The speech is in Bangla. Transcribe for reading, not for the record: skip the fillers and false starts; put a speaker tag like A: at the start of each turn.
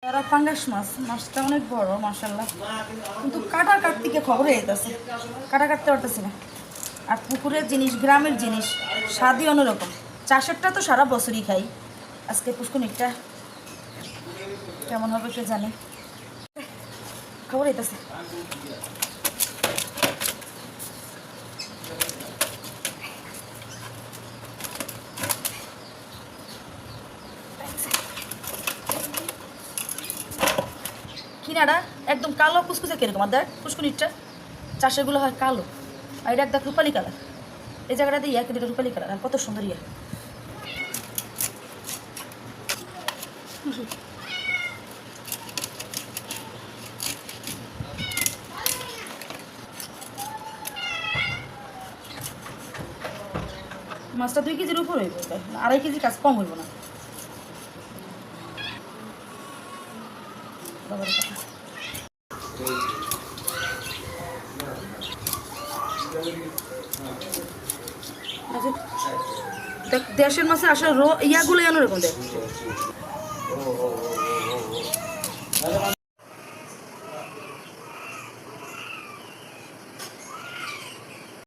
A: তারা পাঙ্গাস মাছ, মাছটা অনেক বড় মাশাআল্লাহ, কিন্তু কাটা কাটতে গিয়ে খবর হয়ে যেতেছে, কাটা কাটতে পারতেছি না। আর পুকুরের জিনিস, গ্রামের জিনিস, স্বাদই অন্যরকম। চাষেরটা তো সারা বছরই খাই, আজকে পুষ্কুনিরটা কেমন হবে কে জানে। খবর হইতেছে কিনারা একদম কালো কুচকুচে কিরকম, আর দেখ পুষ্কুনিরটা চাষেরগুলো হয় কালো, আর এটা একদম রূপালি কালার। এই জায়গাটাতে ইয়া কিন্তু এটা রূপালি কালার, আর কত সুন্দর ইয়া। মাছটা 2 কেজির উপর হইব, 2.5 কেজি কাজ কম হইব না। দেখ দেশের মাছে আসলে ইয়াগুলো অন্যরকম দেখ।